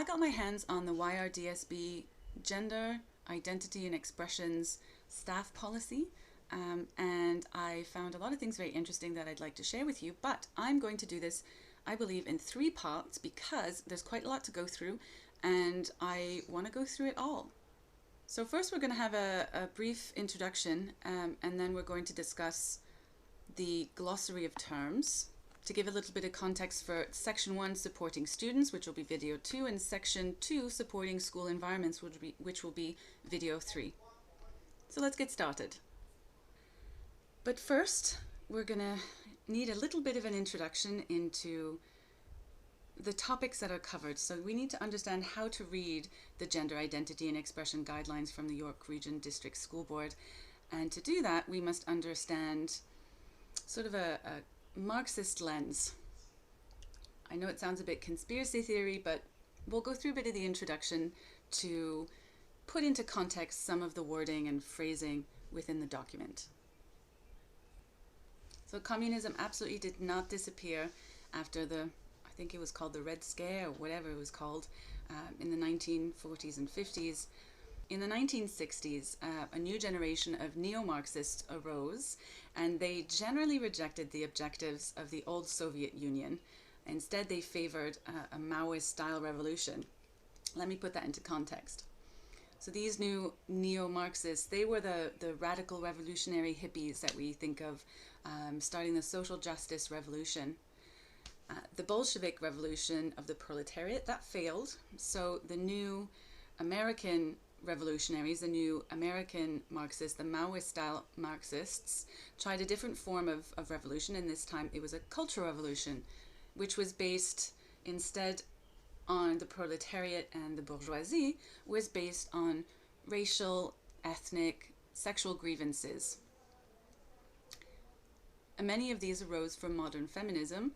I got my hands on the YRDSB Gender, Identity and Expressions staff policy, and I found a lot of things very interesting that I'd like to share with you, but I'm going to do this, I believe, in 3 parts because there's quite a lot to go through and I want to go through it all. So first we're going to have a brief introduction and then we're going to discuss the glossary of terms to give a little bit of context for Section 1, supporting students, which will be video 2, and Section 2, supporting school environments, which will be video 3. So let's get started. But first, we're going to need a little bit of an introduction into the topics that are covered. So we need to understand how to read the Gender Identity and Expression Guidelines from the York Region District School Board. And to do that, we must understand sort of a Marxist lens. I know it sounds a bit conspiracy theory, but we'll go through a bit of the introduction to put into context some of the wording and phrasing within the document. So communism absolutely did not disappear after the, I think it was called the Red Scare or whatever it was called, in the 1940s and 50s. In the 1960s, a new generation of neo-Marxists arose, and they generally rejected the objectives of the old Soviet Union. Instead, they favored a Maoist-style revolution. Let me put that into context. So these new neo-Marxists, they were the radical revolutionary hippies that we think of, starting the social justice revolution. The Bolshevik revolution of the proletariat, that failed. So the new American revolutionaries, the new American Marxists, the Maoist-style Marxists, tried a different form of revolution, and this time it was a cultural revolution, which was based instead on the proletariat and the bourgeoisie, was based on racial, ethnic, sexual grievances. And many of these arose from modern feminism,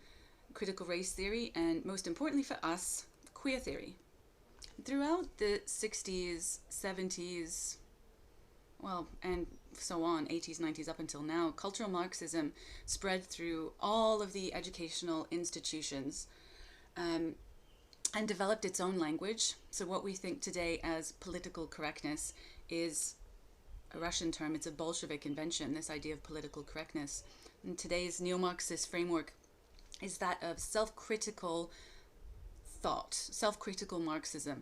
critical race theory, and most importantly for us, queer theory. Throughout the 60s, 70s, well, and so on, 80s, 90s, up until now, cultural Marxism spread through all of the educational institutions and developed its own language. So what we think today as political correctness is a Russian term. It's a Bolshevik invention, this idea of political correctness. And today's neo-Marxist framework is that of self-critical thought, self-critical Marxism,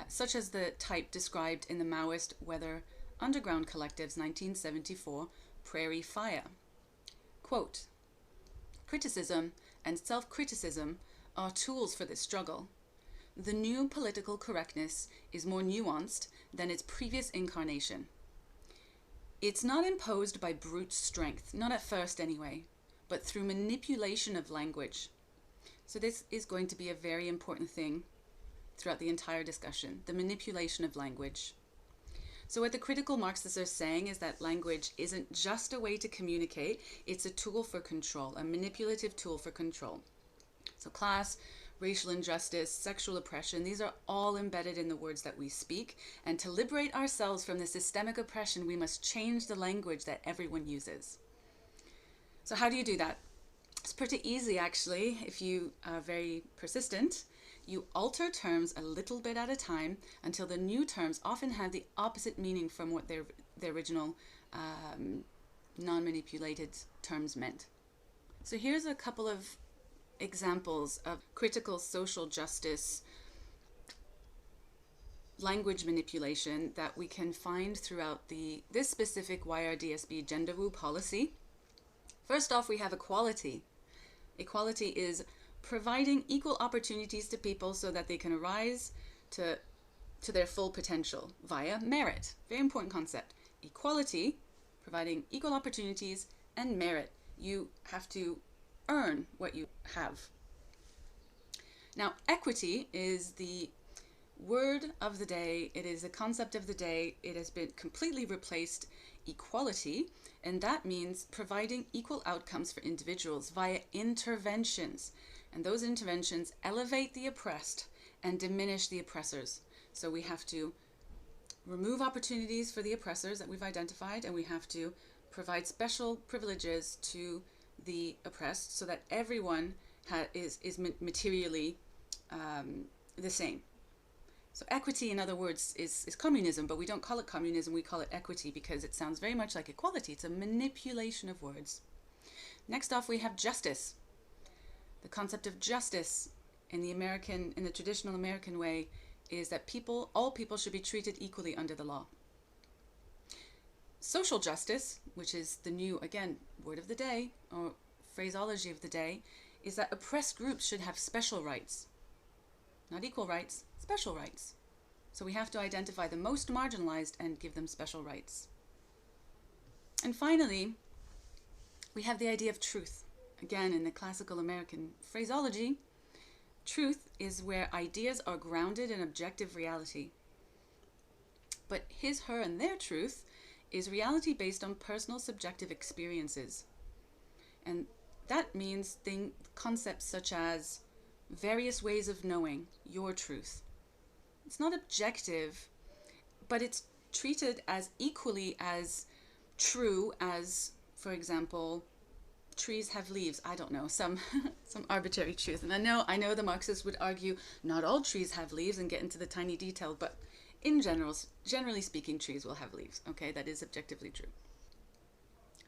such as the type described in the Maoist Weather Underground Collective's 1974 Prairie Fire. Quote, "Criticism and self-criticism are tools for this struggle. The new political correctness is more nuanced than its previous incarnation. It's not imposed by brute strength, not at first anyway, but through manipulation of language." So this is going to be a very important thing throughout the entire discussion, the manipulation of language. So what the critical Marxists are saying is that language isn't just a way to communicate, it's a tool for control, a manipulative tool for control. So class, racial injustice, sexual oppression, these are all embedded in the words that we speak. And to liberate ourselves from the systemic oppression, we must change the language that everyone uses. So how do you do that? It's pretty easy, actually, if you are very persistent. You alter terms a little bit at a time until the new terms often have the opposite meaning from what their original non-manipulated terms meant. So here's a couple of examples of critical social justice language manipulation that we can find throughout this specific YRDSB gender woo policy. First off, we have equality. Equality is providing equal opportunities to people so that they can rise to their full potential via merit. Very important concept. Equality, providing equal opportunities, and merit. You have to earn what you have. Now, equity is the word of the day. It is a concept of the day. It has been completely replaced equality, and that means providing equal outcomes for individuals via interventions. And those interventions elevate the oppressed and diminish the oppressors. So we have to remove opportunities for the oppressors that we've identified, and we have to provide special privileges to the oppressed so that everyone is materially the same. So equity, in other words, is communism, but we don't call it communism, we call it equity because it sounds very much like equality. It's a manipulation of words. Next off, we have justice. The concept of justice in the traditional American way is that all people should be treated equally under the law. Social justice, which is the new, again, word of the day or phraseology of the day, is that oppressed groups should have special rights. Not equal rights, special rights. So we have to identify the most marginalized and give them special rights. And finally, we have the idea of truth. Again, in the classical American phraseology, truth is where ideas are grounded in objective reality. But his, her, and their truth is reality based on personal subjective experiences. And that means concepts such as various ways of knowing your truth. It's not objective, but it's treated as equally as true as, for example, trees have leaves. I don't know, some arbitrary truth. And I know the Marxists would argue not all trees have leaves and get into the tiny detail, but in generally speaking, trees will have leaves. Okay, that is objectively true.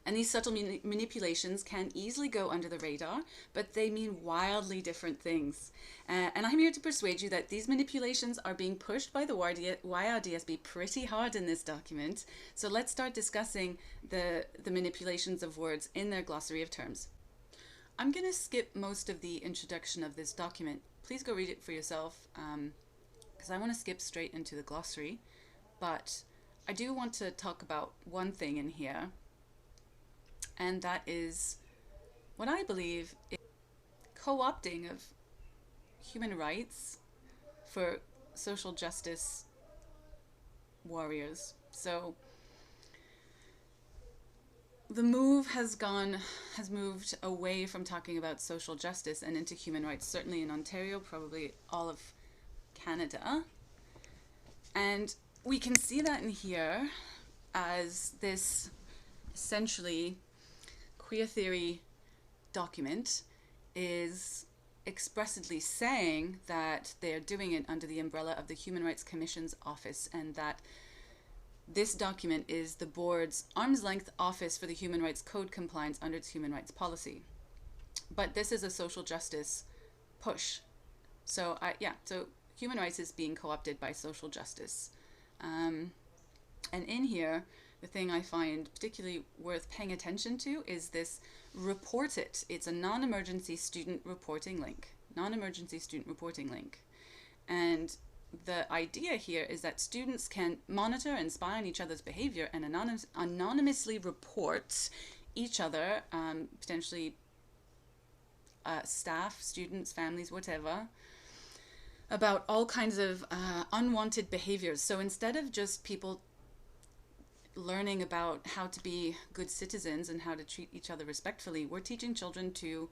And these subtle manipulations can easily go under the radar, but they mean wildly different things. And I'm here to persuade you that these manipulations are being pushed by the YRDSB pretty hard in this document. So let's start discussing the manipulations of words in their glossary of terms. I'm going to skip most of the introduction of this document. Please go read it for yourself, because I want to skip straight into the glossary. But I do want to talk about one thing in here, and that is what I believe is co-opting of human rights for social justice warriors. So the move has moved away from talking about social justice and into human rights, certainly in Ontario, probably all of Canada. And we can see that in here as this essentially queer theory document is expressly saying that they're doing it under the umbrella of the Human Rights Commission's office, and that this document is the board's arm's length office for the Human Rights Code compliance under its human rights policy. But this is a social justice push. So so human rights is being co-opted by social justice. And in here, the thing I find particularly worth paying attention to is this report it. It's a non-emergency student reporting link. Non-emergency student reporting link. And the idea here is that students can monitor and spy on each other's behavior and anonymously report each other, potentially staff, students, families, whatever, about all kinds of unwanted behaviors. So instead of just people learning about how to be good citizens and how to treat each other respectfully, we're teaching children to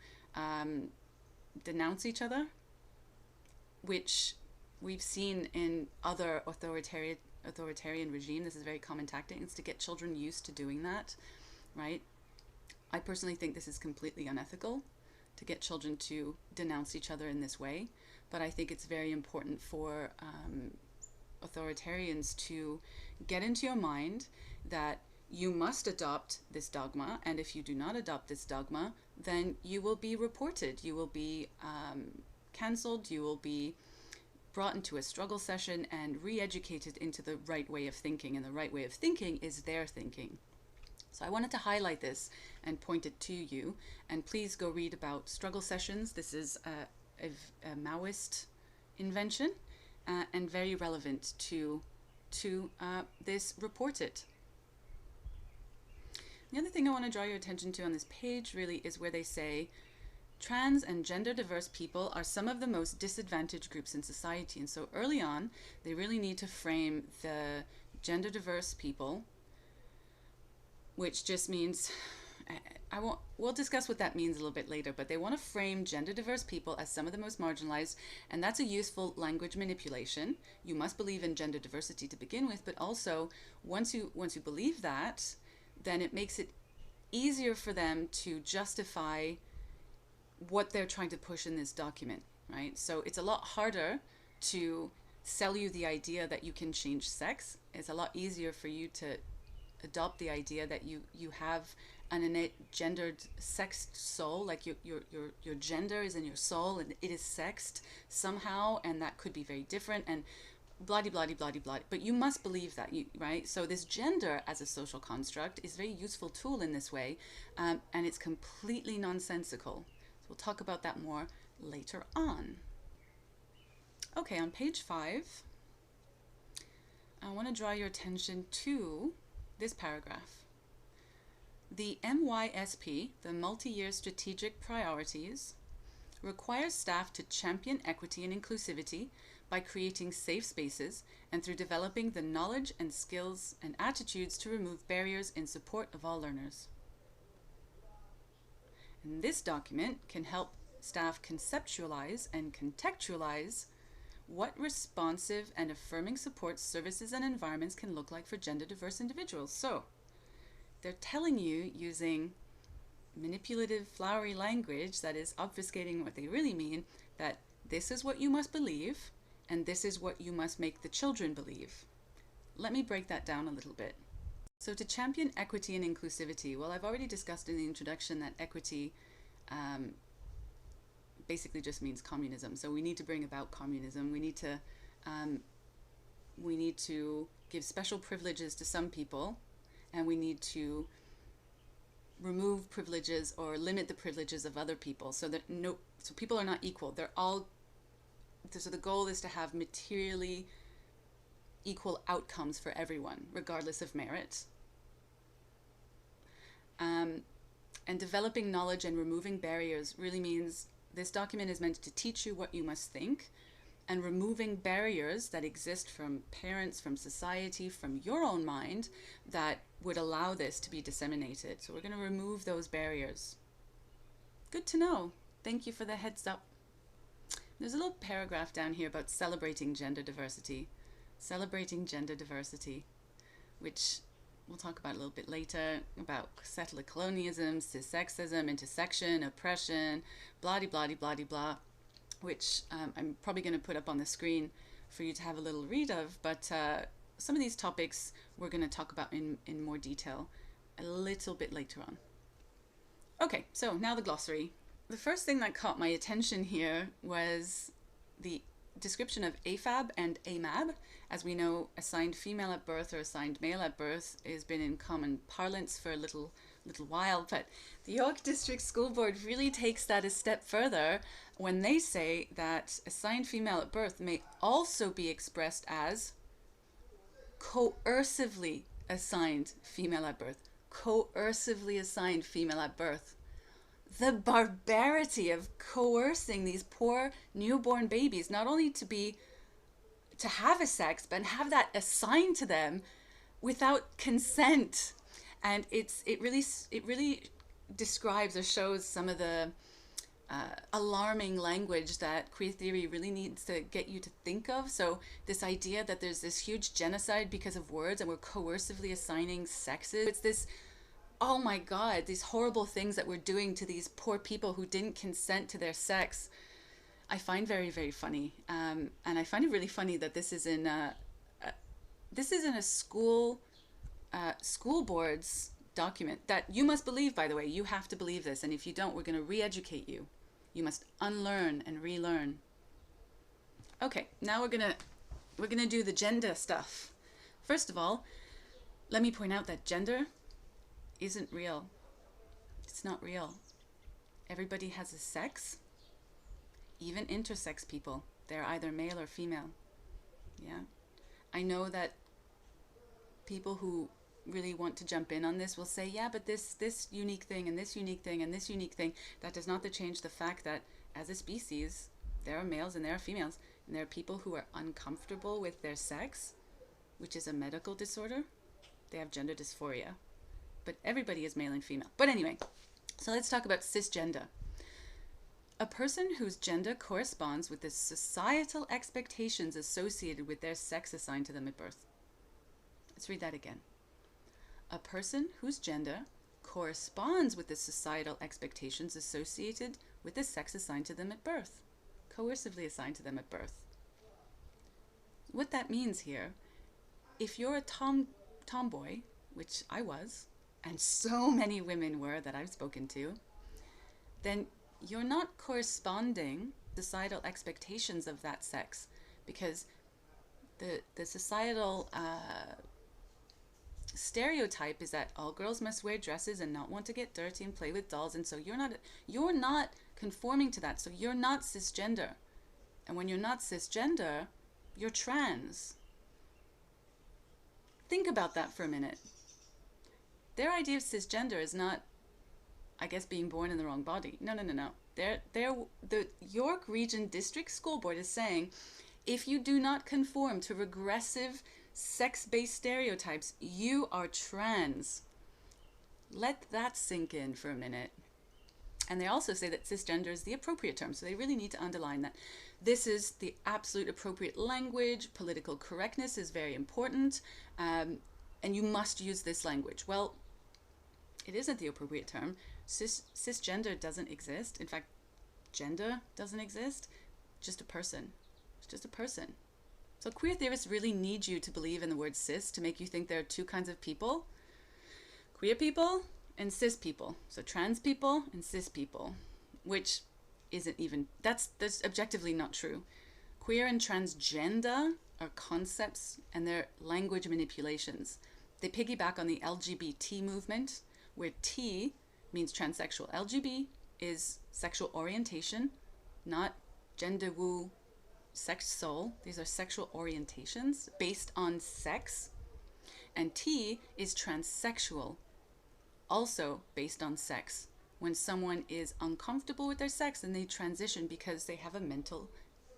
denounce each other, which we've seen in other authoritarian regime. This is a very common tactic. It's to get children used to doing that, right? I personally think this is completely unethical to get children to denounce each other in this way, but I think it's very important for authoritarians to get into your mind that you must adopt this dogma, and if you do not adopt this dogma, then you will be reported, you will be cancelled, you will be brought into a struggle session and re-educated into the right way of thinking, and the right way of thinking is their thinking. So I wanted to highlight this and point it to you, and please go read about struggle sessions. This is a Maoist invention, and very relevant to this report it. The other thing I want to draw your attention to on this page really is where they say trans and gender diverse people are some of the most disadvantaged groups in society. And so early on, they really need to frame the gender diverse people, which just means, we'll discuss what that means a little bit later, but they want to frame gender diverse people as some of the most marginalized, and that's a useful language manipulation. You must believe in gender diversity to begin with, but also once you believe that, then it makes it easier for them to justify what they're trying to push in this document, right? So it's a lot harder to sell you the idea that you can change sex. It's a lot easier for you to adopt the idea that you have an innate gendered sexed soul, like your gender is in your soul and it is sexed somehow, and that could be very different, and blah blah blah blah blah. But you must believe that, right? So this gender as a social construct is a very useful tool in this way, and it's completely nonsensical. So we'll talk about that more later on. Okay, on page 5, I want to draw your attention to this paragraph. The MYSP, the Multi-Year Strategic Priorities, requires staff to champion equity and inclusivity by creating safe spaces and through developing the knowledge and skills and attitudes to remove barriers in support of all learners. And this document can help staff conceptualize and contextualize what responsive and affirming support services and environments can look like for gender diverse individuals. So they're telling you, using manipulative, flowery language that is obfuscating what they really mean, that this is what you must believe and this is what you must make the children believe. Let me break that down a little bit. So to champion equity and inclusivity, well, I've already discussed in the introduction that equity basically just means communism. So we need to bring about communism. We need to give special privileges to some people, and we need to remove privileges or limit the privileges of other people, so that so people are not equal. They're all. So the goal is to have materially equal outcomes for everyone, regardless of merit. And developing knowledge and removing barriers really means this document is meant to teach you what you must think, and removing barriers that exist from parents, from society, from your own mind that would allow this to be disseminated. So we're going to remove those barriers. Good to know. Thank you for the heads up. There's a little paragraph down here about celebrating gender diversity. Celebrating gender diversity, which we'll talk about a little bit later, about settler colonialism, cissexism, intersection, oppression, blah-de-blah-de-blah-de-blah, which I'm probably going to put up on the screen for you to have a little read of, but some of these topics we're going to talk about in more detail a little bit later on. Okay, so now the glossary. The first thing that caught my attention here was the description of AFAB and AMAB. As we know, assigned female at birth or assigned male at birth has been in common parlance for a little while, but the York District School Board really takes that a step further when they say that assigned female at birth may also be expressed as coercively assigned female at birth. Coercively assigned female at birth. The barbarity of coercing these poor newborn babies, not only to have a sex, but have that assigned to them without consent. And it really describes or shows some of the alarming language that queer theory really needs to get you to think of. So this idea that there's this huge genocide because of words and we're coercively assigning sexes. It's this, oh my God, these horrible things that we're doing to these poor people who didn't consent to their sex. I find very, very funny. And I find it really funny that this is in a school board's document that you must believe, by the way. You have to believe this, and if you don't, we're going to re-educate you. You must unlearn and relearn. Okay, now we're gonna do the gender stuff. First of all, let me point out that gender isn't real. It's not real. Everybody has a sex. Even intersex people, they're either male or female. Yeah. I know that people who really want to jump in on this will say, yeah, but this unique thing and this unique thing and this unique thing, that does not change the fact that as a species, there are males and there are females, and there are people who are uncomfortable with their sex, which is a medical disorder. They have gender dysphoria. But everybody is male and female. But anyway, so let's talk about cisgender. A person whose gender corresponds with the societal expectations associated with their sex assigned to them at birth. Let's read that again. A person whose gender corresponds with the societal expectations associated with the sex assigned to them at birth. Coercively assigned to them at birth. what that means here, if you're a tomboy, which I was, and so many women were that I've spoken to, then you're not corresponding to societal expectations of that sex, because the societal stereotype is that all girls must wear dresses and not want to get dirty and play with dolls, and so you're not conforming to that, so you're not cisgender. And when you're not cisgender, you're trans. Think about that for a minute. Their idea of cisgender is not, I guess, being born in the wrong body. No. The York Region District School Board is saying, if you do not conform to regressive sex-based stereotypes, you are trans. Let that sink in for a minute. And they also say that cisgender is the appropriate term, so they really need to underline that. This is the absolute appropriate language. Political correctness is very important, and you must use this language. Well, it isn't the appropriate term. Cisgender doesn't exist. In fact, gender doesn't exist. Just a person. It's just a person. So queer theorists really need you to believe in the word cis to make you think there are two kinds of people: queer people and cis people. So trans people and cis people, which isn't even, that's objectively not true. Queer and transgender are concepts and they're language manipulations. They piggyback on the LGBT movement, where T means transsexual. LGB is sexual orientation, not gender woo, sex soul. These are sexual orientations based on sex. And T is transsexual, also based on sex. When someone is uncomfortable with their sex, then they transition because they have a mental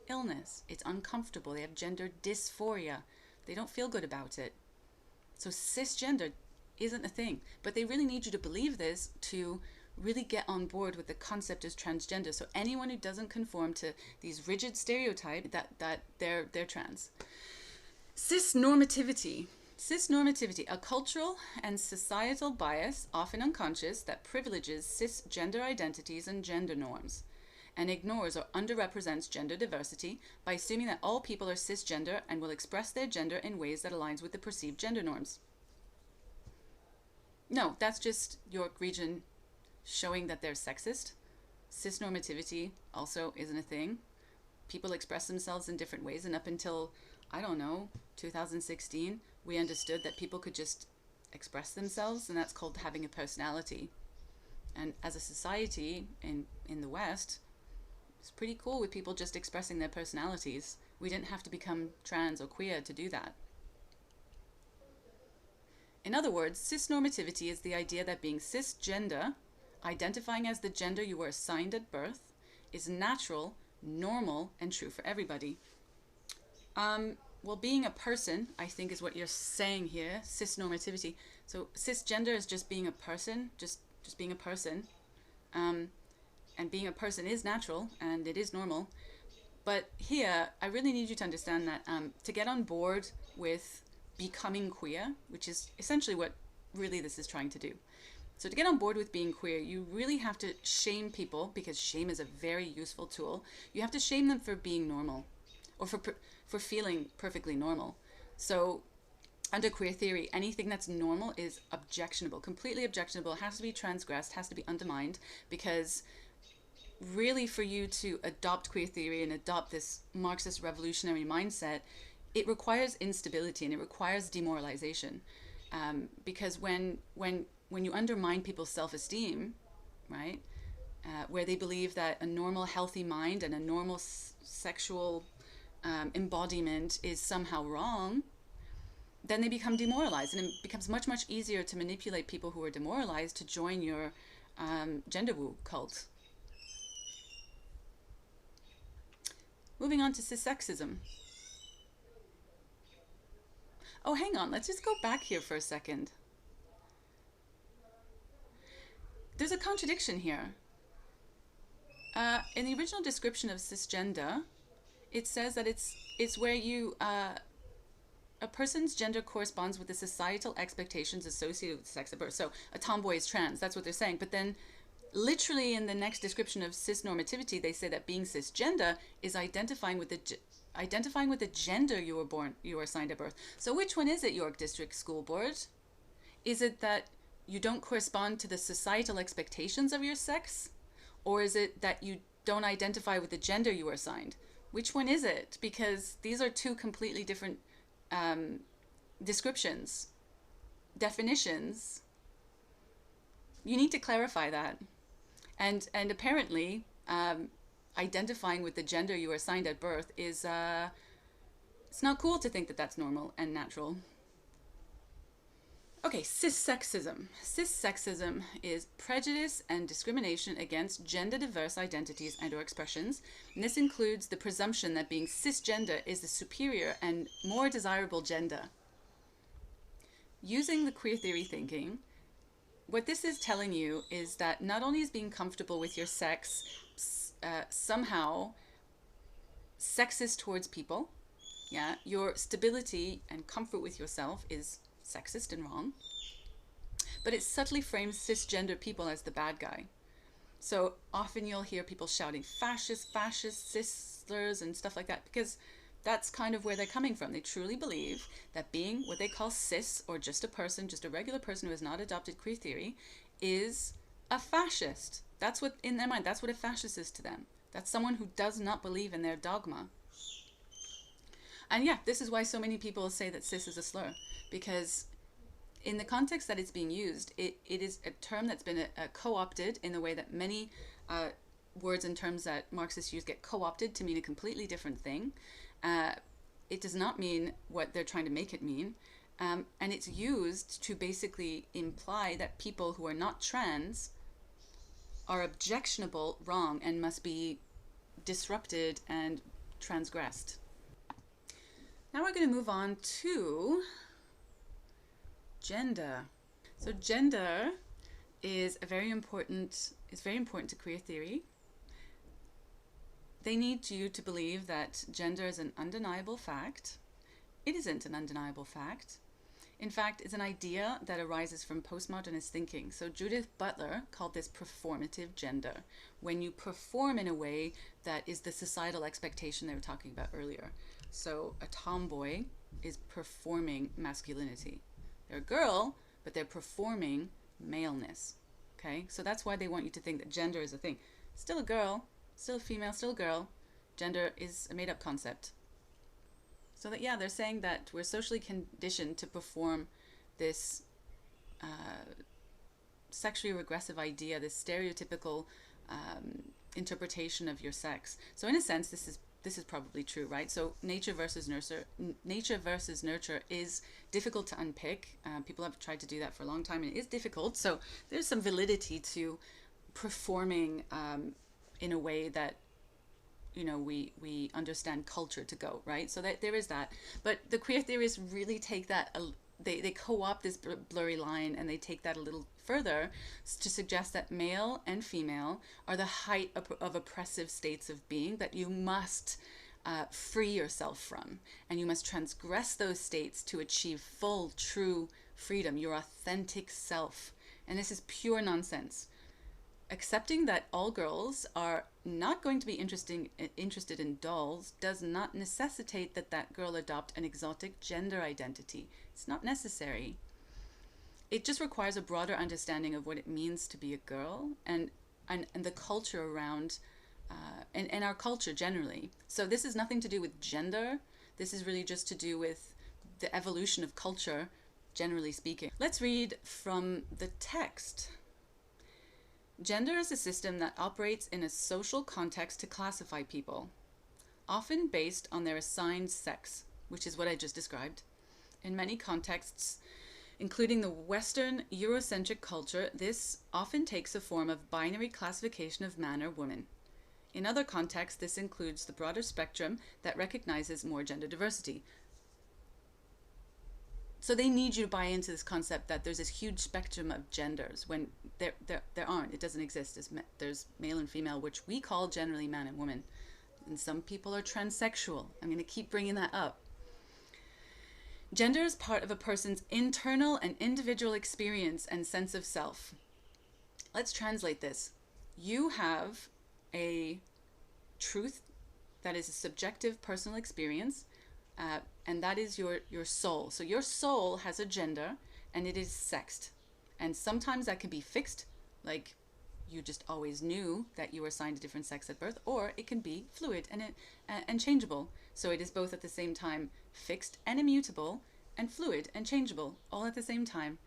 illness. It's uncomfortable. They have gender dysphoria. They don't feel good about it. So cisgender isn't a thing. But they really need you to believe this to really get on board with the concept as transgender. So anyone who doesn't conform to these rigid stereotypes, that they're trans. Cisnormativity. Cisnormativity, a cultural and societal bias, often unconscious, that privileges cisgender identities and gender norms, and ignores or underrepresents gender diversity by assuming that all people are cisgender and will express their gender in ways that aligns with the perceived gender norms. No, that's just York Region showing that they're sexist. Cisnormativity also isn't a thing. People express themselves in different ways, and up until, I don't know, 2016, we understood that people could just express themselves, and that's called having a personality. And as a society in the West, it's pretty cool with people just expressing their personalities. We didn't have to become trans or queer to do that. In other words, cisnormativity is the idea that being cisgender, identifying as the gender you were assigned at birth, is natural, normal, and true for everybody. Well, being a person, I think, is what you're saying here, cisnormativity. So cisgender is just being a person, just being a person. And being a person is natural, and it is normal. But here, I really need you to understand that to get on board with becoming queer, which is essentially what really this is trying to do. So to get on board with being queer, you really have to shame people, because shame is a very useful tool. You have to shame them for being normal, or for feeling perfectly normal. So under queer theory, anything that's normal is objectionable, completely objectionable. It has to be transgressed, has to be undermined, because really for you to adopt queer theory and adopt this Marxist revolutionary mindset, it requires instability and it requires demoralization. Because when you undermine people's self-esteem, right, where they believe that a normal, healthy mind and a normal sexual embodiment is somehow wrong, then they become demoralized, and it becomes much, much easier to manipulate people who are demoralized to join your gender woo cult. Moving on to cissexism. Oh, hang on, let's just go back here for a second. There's a contradiction here. In the original description of cisgender, it says that it's where you a person's gender corresponds with the societal expectations associated with sex at birth. So a tomboy is trans, that's what they're saying. But then literally in the next description of cisnormativity, they say that being cisgender is identifying with the identifying with the gender you were assigned at birth. So which one is it, York District School Board? Is it that you don't correspond to the societal expectations of your sex? Or is it that you don't identify with the gender you were assigned? Which one is it? Because these are two completely different descriptions, definitions. You need to clarify that. And apparently, identifying with the gender you were assigned at birth is, it's not cool to think that that's normal and natural. Okay, cissexism. Cissexism is prejudice and discrimination against gender diverse identities and or expressions. And this includes the presumption that being cisgender is the superior and more desirable gender. Using the queer theory thinking, what this is telling you is that not only is being comfortable with your sex somehow sexist towards people, yeah, your stability and comfort with yourself is sexist and wrong, but it subtly frames cisgender people as the bad guy. So often you'll hear people shouting fascist, cis slurs and stuff like that, because that's kind of where they're coming from. They truly believe that being what they call cis, or just a person, just a regular person who has not adopted queer theory, is a fascist. That's what, in their mind, that's what a fascist is to them. That's someone who does not believe in their dogma. And yeah, this is why so many people say that cis is a slur, because in the context that it's being used, it is a term that's been co-opted in the way that many words and terms that Marxists use get co-opted to mean a completely different thing. It does not mean what they're trying to make it mean. And it's used to basically imply that people who are not trans are objectionable, wrong, and must be disrupted and transgressed. Now we're going to move on to gender. So gender is very important to queer theory. They need you to believe that gender is an undeniable fact. It isn't an undeniable fact. In fact, it's an idea that arises from postmodernist thinking. So Judith Butler called this performative gender, when you perform in a way that is the societal expectation they were talking about earlier. So a tomboy is performing masculinity. They're a girl, but they're performing maleness. Okay, so that's why they want you to think that gender is a thing. Still a girl, still a female, still a girl. Gender is a made-up concept. So that, yeah, they're saying that we're socially conditioned to perform this sexually regressive idea, this stereotypical interpretation of your sex. So in a sense, this is probably true, right? So nature versus nurture is difficult to unpick. People have tried to do that for a long time, and it is difficult. So there's some validity to performing in a way that, you know, we understand culture to go, right? So that there is that. But the queer theorists really take that, they co-opt this blurry line, and they take that a little further to suggest that male and female are the height of oppressive states of being that you must free yourself from, and you must transgress those states to achieve full, true freedom, your authentic self. And this is pure nonsense. Accepting that all girls are not going to be interested in dolls does not necessitate that that girl adopt an exotic gender identity. It's not necessary. It just requires a broader understanding of what it means to be a girl and the culture around, and our culture generally. So this is nothing to do with gender. This is really just to do with the evolution of culture, generally speaking. Let's read from the text. Gender is a system that operates in a social context to classify people, often based on their assigned sex, which is what I just described. In many contexts, including the Western Eurocentric culture, this often takes a form of binary classification of man or woman. In other contexts, this includes the broader spectrum that recognizes more gender diversity. So they need you to buy into this concept that there's this huge spectrum of genders when there aren't. It doesn't exist. There's male and female, which we call generally man and woman. And some people are transsexual. I'm going to keep bringing that up. Gender is part of a person's internal and individual experience and sense of self. Let's translate this. You have a truth That is a subjective personal experience, and that is your soul. So your soul has a gender, and it is sexed. And sometimes that can be fixed, like you just always knew that you were assigned a different sex at birth, or it can be fluid and changeable. So it is both at the same time fixed and immutable, and fluid and changeable, all at the same time.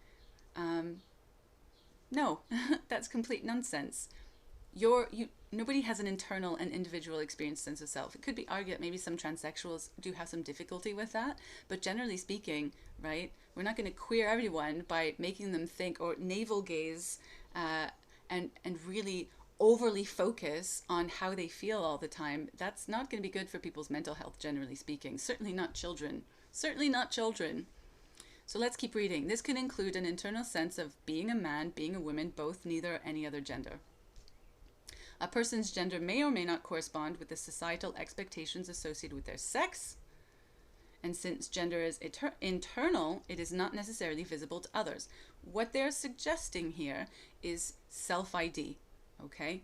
No, that's complete nonsense. Nobody has an internal and individual experience sense of self. It could be argued that maybe some transsexuals do have some difficulty with that, but generally speaking, right, we're not going to queer everyone by making them think or navel gaze and really overly focus on how they feel all the time. That's not going to be good for people's mental health, generally speaking. Certainly not children. Certainly not children. So let's keep reading. This can include an internal sense of being a man, being a woman, both, neither, or any other gender. A person's gender may or may not correspond with the societal expectations associated with their sex. And since gender is internal, it is not necessarily visible to others. What they're suggesting here is self-ID, okay?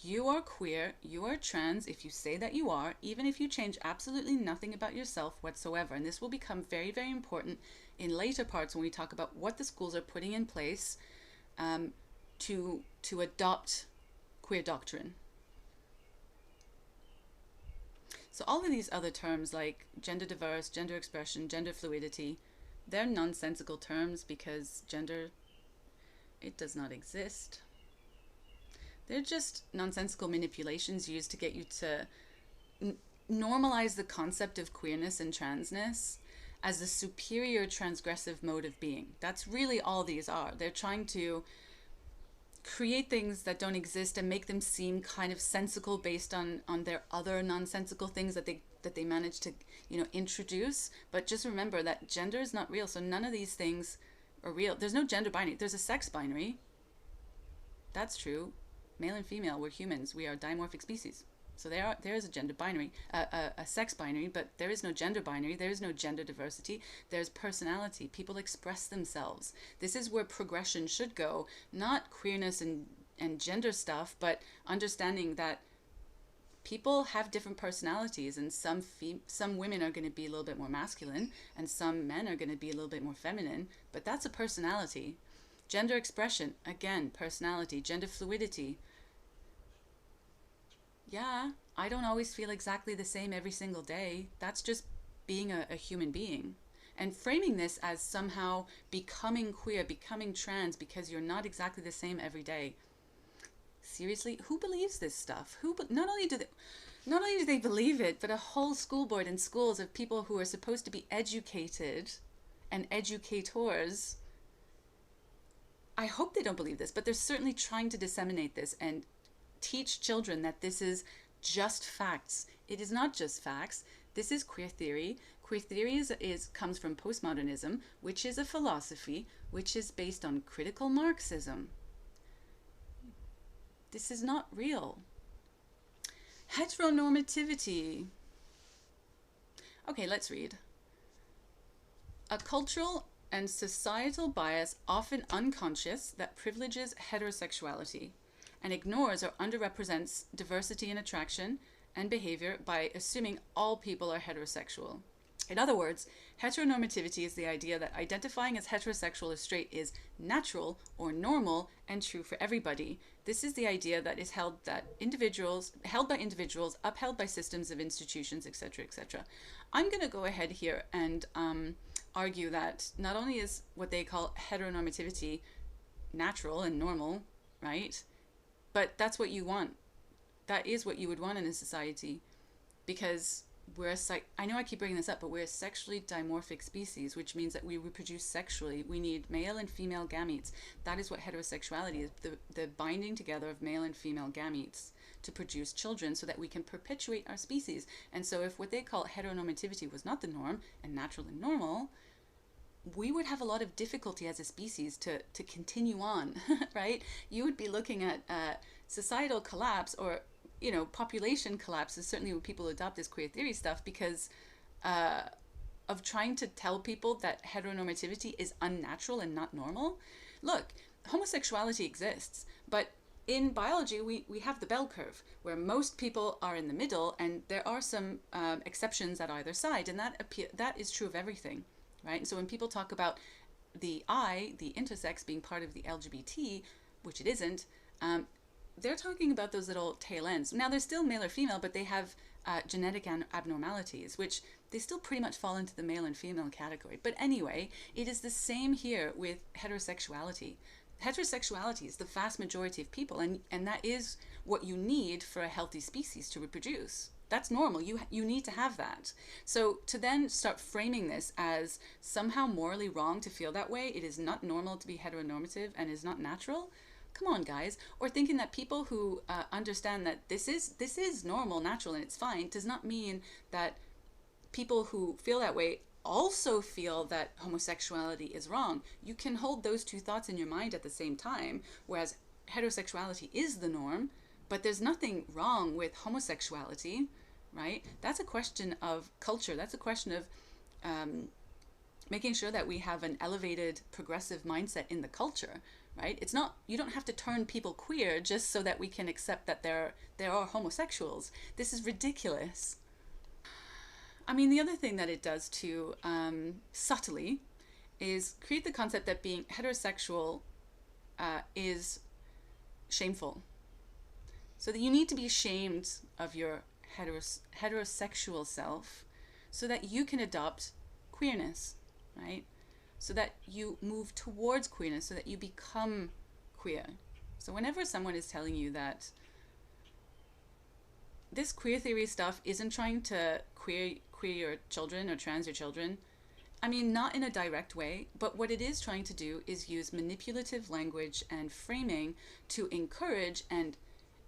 You are queer, you are trans if you say that you are, even if you change absolutely nothing about yourself whatsoever. And this will become very, very important in later parts when we talk about what the schools are putting in place to adopt queer doctrine. So all of these other terms like gender diverse, gender expression, gender fluidity, they're nonsensical terms because gender, it does not exist. They're just nonsensical manipulations used to get you to normalize the concept of queerness and transness as the superior transgressive mode of being. That's really all these are. They're trying to create things that don't exist and make them seem kind of sensical based on their other nonsensical things that they manage to, introduce. But just remember that gender is not real, so none of these things are real. There's no gender binary. There's a sex binary. That's true. Male and female, we're humans. We are dimorphic species. So there is a gender binary, a sex binary, but there is no gender binary. There is no gender diversity. There's personality. People express themselves. This is where progression should go, not queerness and gender stuff, but understanding that people have different personalities, and some women are going to be a little bit more masculine, and some men are going to be a little bit more feminine, but that's a personality. Gender expression, again, personality. Gender fluidity. Yeah, I don't always feel exactly the same every single day. That's just being a human being. And framing this as somehow becoming queer, becoming trans because you're not exactly the same every day. Seriously, who believes this stuff? Not only do they believe it, but a whole school board and schools of people who are supposed to be educated and educators. I hope they don't believe this, but they're certainly trying to disseminate this and teach children that this is just facts. It is not just facts. This is queer theory. Queer theory comes from postmodernism, which is a philosophy which is based on critical Marxism. This is not real. Heteronormativity. Okay, let's read. A cultural and societal bias, often unconscious, that privileges heterosexuality and ignores or underrepresents diversity in attraction and behavior by assuming all people are heterosexual. In other words, heteronormativity is the idea that identifying as heterosexual or straight is natural or normal and true for everybody. This is the idea that is held by individuals, upheld by systems of institutions, etc., etc. I'm going to go ahead here and argue that not only is what they call heteronormativity natural and normal, right? But that's what you want. That is what you would want in a society, because I know I keep bringing this up, but we're a sexually dimorphic species, which means that we reproduce sexually. We need male and female gametes. That is what heterosexuality is, the binding together of male and female gametes to produce children so that we can perpetuate our species. And so if what they call heteronormativity was not the norm and natural and normal, we would have a lot of difficulty as a species to continue on, right? You would be looking at societal collapse, or population collapse is certainly when people adopt this queer theory stuff, because of trying to tell people that heteronormativity is unnatural and not normal. Look, homosexuality exists, but in biology, we have the bell curve where most people are in the middle, and there are some exceptions at either side, and that is true of everything, right? And so when people talk about the intersex, being part of the LGBT, which it isn't, they're talking about those little tail ends. Now, they're still male or female, but they have genetic abnormalities, which they still pretty much fall into the male and female category. But anyway, it is the same here with heterosexuality. Heterosexuality is the vast majority of people, and that is what you need for a healthy species to reproduce. That's normal. You need to have that. So to then start framing this as somehow morally wrong to feel that way, it is not normal to be heteronormative and is not natural. Come on, guys. Or thinking that people who understand that this is normal, natural, and it's fine, does not mean that people who feel that way also feel that homosexuality is wrong. You can hold those two thoughts in your mind at the same time, whereas heterosexuality is the norm, but there's nothing wrong with homosexuality, right? That's a question of culture. That's a question of making sure that we have an elevated, progressive mindset in the culture, right? It's not, you don't have to turn people queer just so that we can accept that there are homosexuals. This is ridiculous. I mean, the other thing that it does too, subtly, is create the concept that being heterosexual is shameful. So that you need to be ashamed of your heterosexual self so that you can adopt queerness, right? So that you move towards queerness, so that you become queer. So whenever someone is telling you that this queer theory stuff isn't trying to queer your children or trans your children, I mean, not in a direct way, but what it is trying to do is use manipulative language and framing to encourage and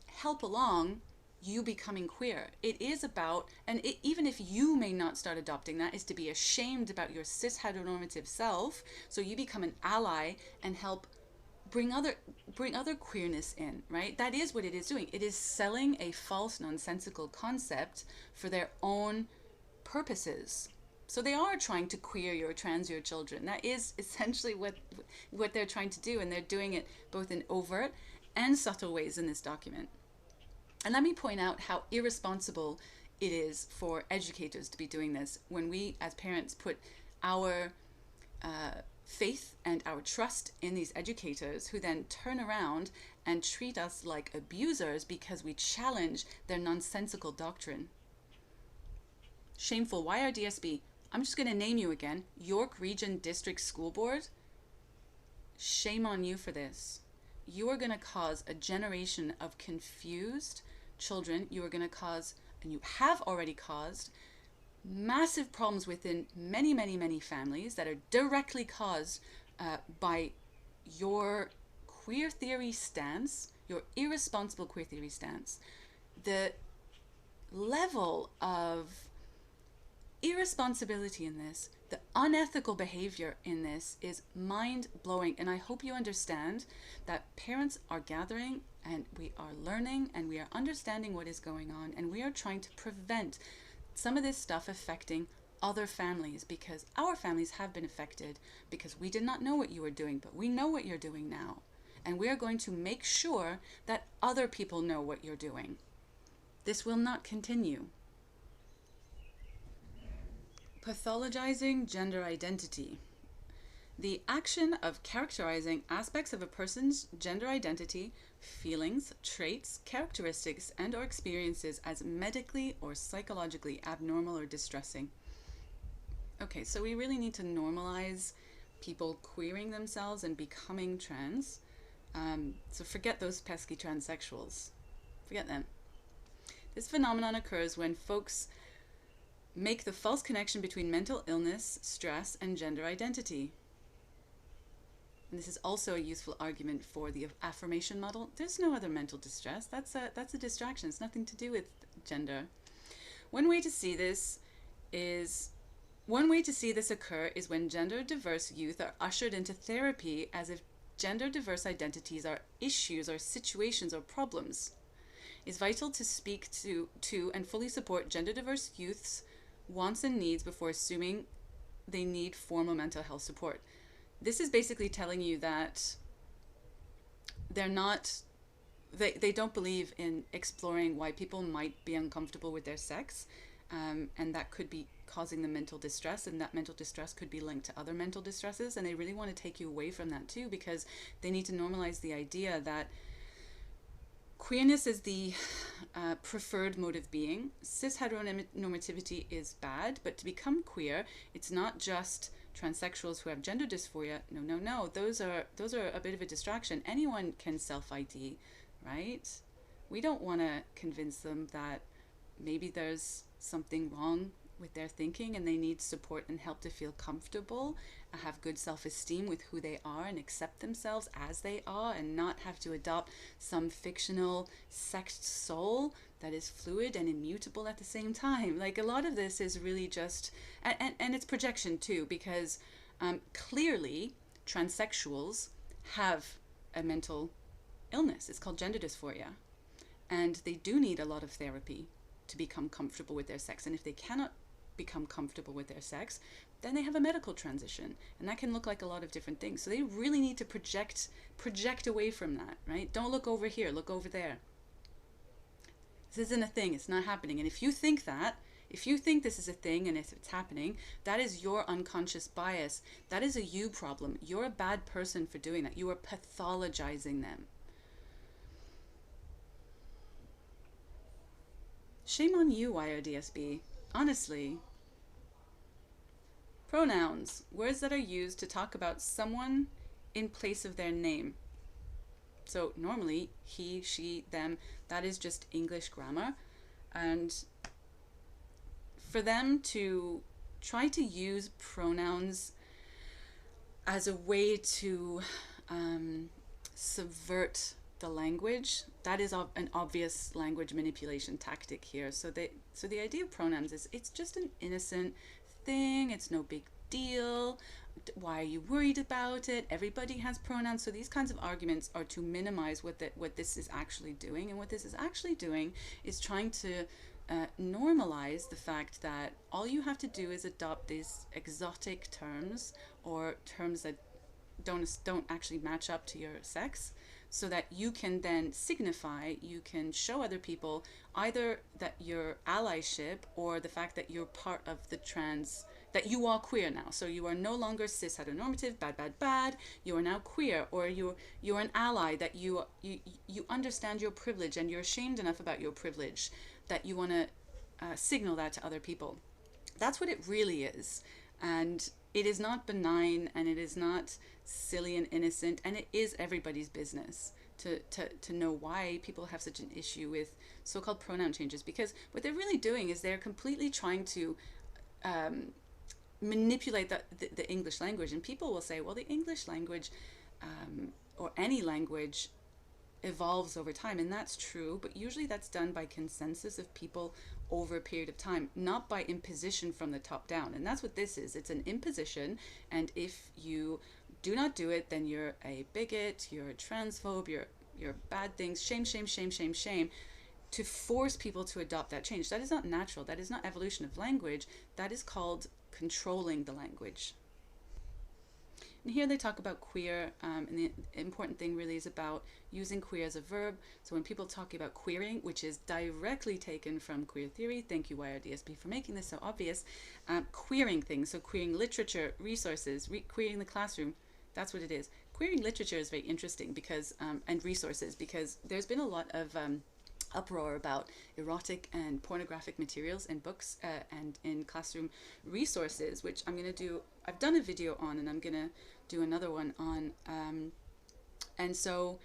help along you becoming queer. It is about, and even if you may not start adopting that, is to be ashamed about your cis heteronormative self, so you become an ally and help bring other queerness in, right? That is what it is doing. It is selling a false, nonsensical concept for their own purposes. So they are trying to queer your trans your children. That is essentially what they're trying to do, and they're doing it both in overt and subtle ways in this document. And let me point out how irresponsible it is for educators to be doing this when we as parents put our faith and our trust in these educators, who then turn around and treat us like abusers because we challenge their nonsensical doctrine. Shameful. YRDSB. I'm just going to name you again. York Region District School Board. Shame on you for this. You are going to cause a generation of confused children. You are going to cause, and you have already caused, massive problems within many, many, many families that are directly caused by your queer theory stance, your irresponsible queer theory stance. The level of irresponsibility in this, the unethical behavior in this is mind-blowing. And I hope you understand that parents are gathering and we are learning and we are understanding what is going on, and we are trying to prevent some of this stuff affecting other families, because our families have been affected because we did not know what you were doing, but we know what you're doing now. And we are going to make sure that other people know what you're doing. This will not continue. Pathologizing gender identity. The action of characterizing aspects of a person's gender identity, feelings, traits, characteristics, and or experiences as medically or psychologically abnormal or distressing. Okay, so we really need to normalize people queering themselves and becoming trans. So forget those pesky transsexuals. Forget them. This phenomenon occurs when folks make the false connection between mental illness, stress, and gender identity. And this is also a useful argument for the affirmation model. There's no other mental distress. That's a distraction. It's nothing to do with gender. One way to see this occur is when gender diverse youth are ushered into therapy as if gender diverse identities are issues or situations or problems. It's vital to speak to and fully support gender diverse youth's wants and needs before assuming they need formal mental health support. This is basically telling you that they're not they don't believe in exploring why people might be uncomfortable with their sex, and that could be causing them mental distress, and that mental distress could be linked to other mental distresses, and they really want to take you away from that too, because they need to normalize the idea that queerness is the preferred mode of being. Cis heteronormativity is bad, but to become queer, it's not just transsexuals who have gender dysphoria. No. Those are a bit of a distraction. Anyone can self-ID, right? We don't want to convince them that maybe there's something wrong with their thinking and they need support and help to feel comfortable, have good self-esteem with who they are and accept themselves as they are, and not have to adopt some fictional sexed soul that is fluid and immutable at the same time. Like, a lot of this is really just, and it's projection too, because clearly transsexuals have a mental illness. It's called gender dysphoria, and they do need a lot of therapy to become comfortable with their sex. And if they cannot become comfortable with their sex, then they have a medical transition, and that can look like a lot of different things. So they really need to project away from that, right? Don't look over here, look over there. This isn't a thing, it's not happening. And if you think this is a thing and if it's happening, that is your unconscious bias. That is a you problem. You're a bad person for doing that. You are pathologizing them. Shame on you, YRDSB. Honestly. Pronouns, words that are used to talk about someone in place of their name. So normally, he, she, them, that is just English grammar. And for them to try to use pronouns as a way to subvert the language, that is an obvious language manipulation tactic here. So the idea of pronouns is, it's just an innocent thing, it's no big deal, why are you worried about it, everybody has pronouns. So these kinds of arguments are to minimize what this is actually doing. And what this is actually doing is trying to normalize the fact that all you have to do is adopt these exotic terms, or terms that don't actually match up to your sex, so that you can then signify, you can show other people either that your allyship, or the fact that you're part of the that you are queer now. So you are no longer cis heteronormative, bad. You are now queer, or you're an ally, that you understand your privilege and you're ashamed enough about your privilege that you want to signal that to other people. That's what it really is. And it is not benign, and it is not silly and innocent, and it is everybody's business to know why people have such an issue with so-called pronoun changes, because what they're really doing is they're completely trying to manipulate the English language. And people will say, well, the English language or any language evolves over time, and that's true, but usually that's done by consensus of people over a period of time, not by imposition from the top down. And that's what this is. It's an imposition, and if you do not do it, then you're a bigot, you're a transphobe, you're bad things, shame, to force people to adopt that change. That is not natural. That is not evolution of language. That is called controlling the language. And here they talk about queer, and the important thing really is about using queer as a verb. So when people talk about queering, which is directly taken from queer theory, thank you YRDSB for making this so obvious, queering things, so queering literature, resources, queering the classroom, that's what it is. Queering literature is very interesting because, and resources, because there's been a lot of uproar about erotic and pornographic materials in books and in classroom resources, which I've done a video on, and I'm gonna do another one on, and so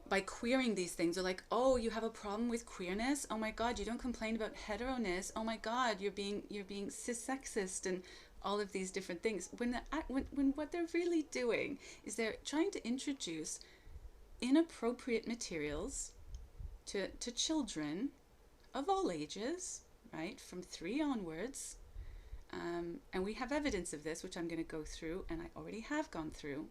by queering these things, they're like, oh, you have a problem with queerness? Oh my God, you don't complain about heteroness? Oh my God, you're being cis-sexist and all of these different things. When what they're really doing is they're trying to introduce inappropriate materials to children of all ages, right, from 3 onwards, and we have evidence of this, which I'm going to go through, and I already have gone through,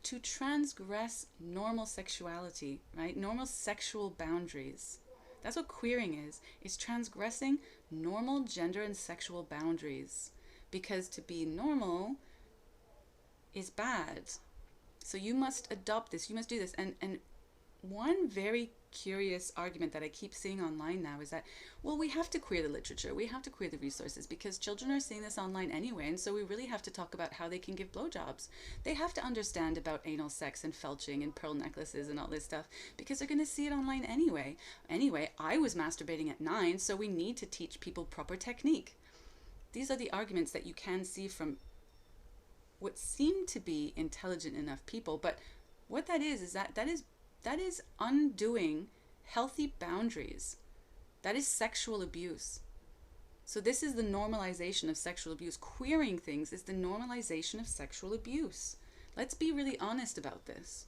to transgress normal sexuality, right, normal sexual boundaries. That's what queering is transgressing normal gender and sexual boundaries, because to be normal is bad. So you must adopt this, you must do this, and one very curious argument that I keep seeing online now is that, well, we have to queer the literature, we have to queer the resources because children are seeing this online anyway, and so we really have to talk about how they can give blowjobs. They have to understand about anal sex and felching and pearl necklaces and all this stuff because they're going to see it online anyway. Anyway, I was masturbating at 9, so we need to teach people proper technique. These are the arguments that you can see from what seem to be intelligent enough people, but what that is that is undoing healthy boundaries. That is sexual abuse. So this is the normalization of sexual abuse. Queering things is the normalization of sexual abuse. Let's be really honest about this.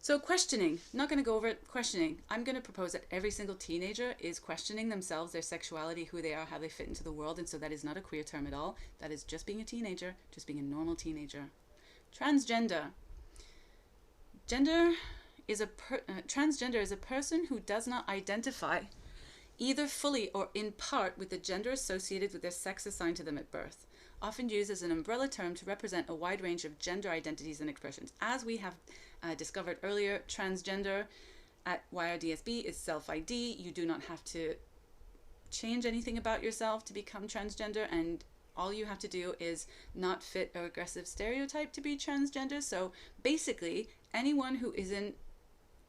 So questioning, not going to go over it, questioning. I'm going to propose that every single teenager is questioning themselves, their sexuality, who they are, how they fit into the world. And so that is not a queer term at all. That is just being a teenager, just being a normal teenager. Transgender. Transgender is a person who does not identify either fully or in part with the gender associated with their sex assigned to them at birth, often used as an umbrella term to represent a wide range of gender identities and expressions. As we have discovered earlier, transgender at YRDSB is self-ID. You do not have to change anything about yourself to become transgender, and all you have to do is not fit an aggressive stereotype to be transgender. So basically, anyone who isn't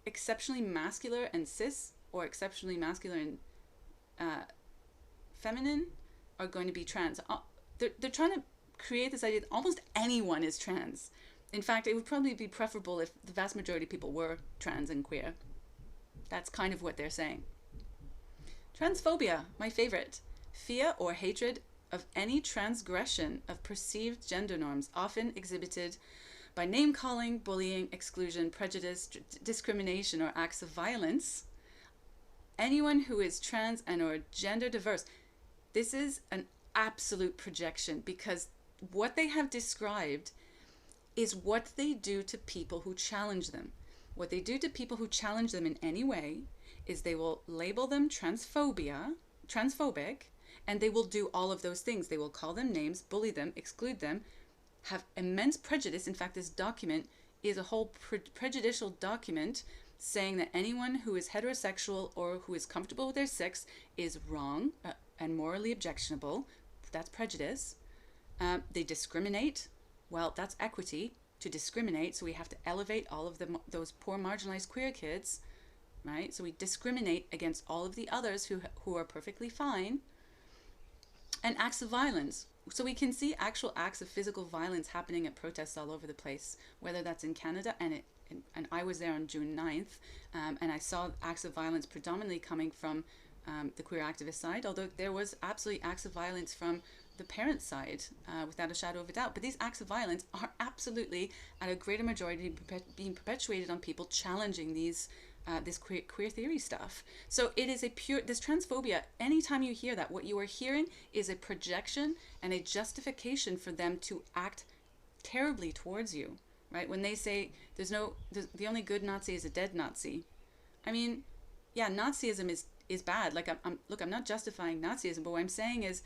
exceptionally masculine and cis or exceptionally masculine and feminine are going to be trans. They're trying to create this idea that almost anyone is trans. In fact, it would probably be preferable if the vast majority of people were trans and queer. That's kind of what they're saying. Transphobia, my favorite. Fear or hatred of any transgression of perceived gender norms, often exhibited by name-calling, bullying, exclusion, prejudice, discrimination, or acts of violence. Anyone who is trans and or gender diverse. This is an absolute projection because what they have described is what they do to people who challenge them. What they do to people who challenge them in any way is they will label them transphobic, and they will do all of those things. They will call them names, bully them, exclude them, have immense prejudice. In fact, this document is a whole prejudicial document saying that anyone who is heterosexual or who is comfortable with their sex is wrong and morally objectionable. That's prejudice. They discriminate. Well, that's equity, to discriminate. So we have to elevate all of those poor marginalized queer kids, right? So we discriminate against all of the others who are perfectly fine. And acts of violence. So we can see actual acts of physical violence happening at protests all over the place, whether that's in Canada, and I was there on June 9th, and I saw acts of violence predominantly coming from the queer activist side, although there was absolutely acts of violence from the parent side, without a shadow of a doubt. But these acts of violence are absolutely, at a greater majority, being perpetuated on people challenging these this queer theory stuff. So it is this transphobia, anytime you hear that, what you are hearing is a projection and a justification for them to act terribly towards you, right? When they say the only good Nazi is a dead Nazi. I mean, yeah, Nazism is bad. Like I'm not justifying Nazism, but what I'm saying is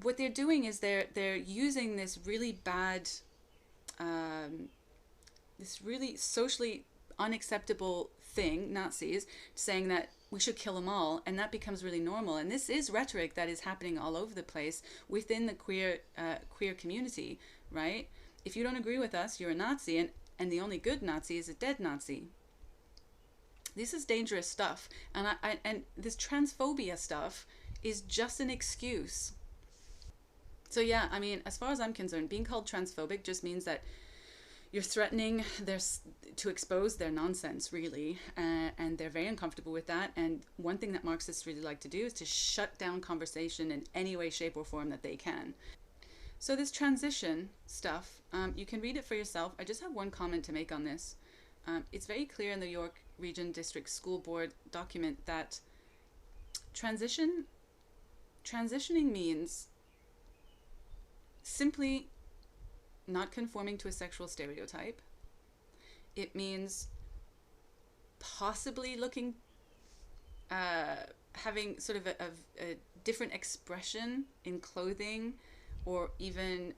what they're doing is they're using this really bad, this really socially unacceptable thing, Nazis, saying that we should kill them all, and that becomes really normal. And this is rhetoric that is happening all over the place within the queer community, right? If you don't agree with us, you're a Nazi, and the only good Nazi is a dead Nazi. This is dangerous stuff, and this transphobia stuff is just an excuse. So yeah, I mean, as far as I'm concerned, being called transphobic just means that you're threatening to expose their nonsense, really, and they're very uncomfortable with that. And one thing that Marxists really like to do is to shut down conversation in any way, shape, or form that they can. So this transition stuff, you can read it for yourself. I just have one comment to make on this. It's very clear in the York Region District School Board document that transitioning means simply not conforming to a sexual stereotype. It means possibly looking, having sort of a different expression in clothing or even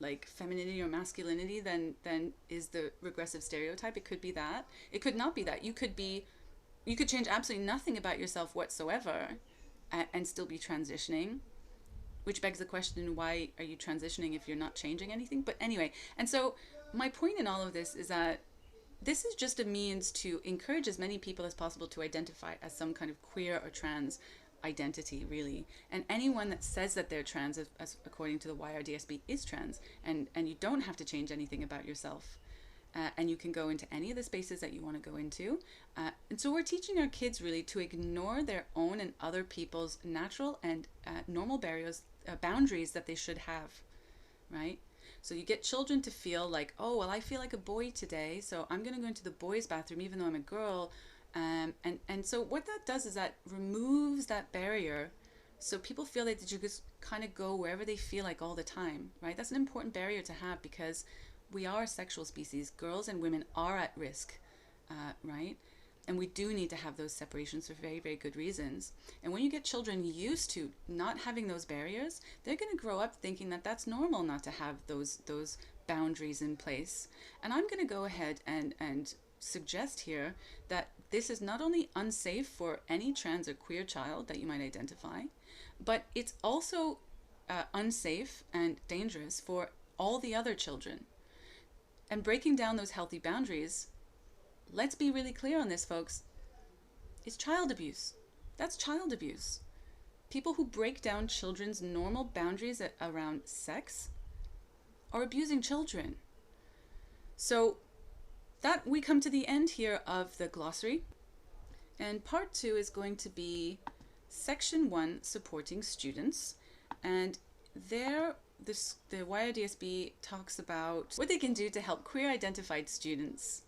like femininity or masculinity, then is the regressive stereotype. It could be that. It could not be that. You could change absolutely nothing about yourself whatsoever and still be transitioning, which begs the question, why are you transitioning if you're not changing anything? But anyway, and so my point in all of this is that this is just a means to encourage as many people as possible to identify as some kind of queer or trans identity, really. And anyone that says that they're trans, as according to the YRDSB, is trans, and you don't have to change anything about yourself. And you can go into any of the spaces that you want to go into. And so we're teaching our kids really to ignore their own and other people's natural and normal barriers, boundaries that they should have, right? So you get children to feel like, oh, well, I feel like a boy today, so I'm going to go into the boys' bathroom even though I'm a girl. And so what that does is that removes that barrier, so people feel like that you just kind of go wherever they feel like all the time, right? That's an important barrier to have, because we are a sexual species. Girls and women are at risk, right? And we do need to have those separations for very, very good reasons. And when you get children used to not having those barriers, they're going to grow up thinking that that's normal not to have those boundaries in place. And I'm going to go ahead and suggest here that this is not only unsafe for any trans or queer child that you might identify, but it's also unsafe and dangerous for all the other children. And breaking down those healthy boundaries, let's be really clear on this, folks, is child abuse. That's child abuse. People who break down children's normal boundaries around sex are abusing children. So that we come to the end here of the glossary. And part 2 is going to be section 1, supporting students. And there, the YRDSB talks about what they can do to help queer identified students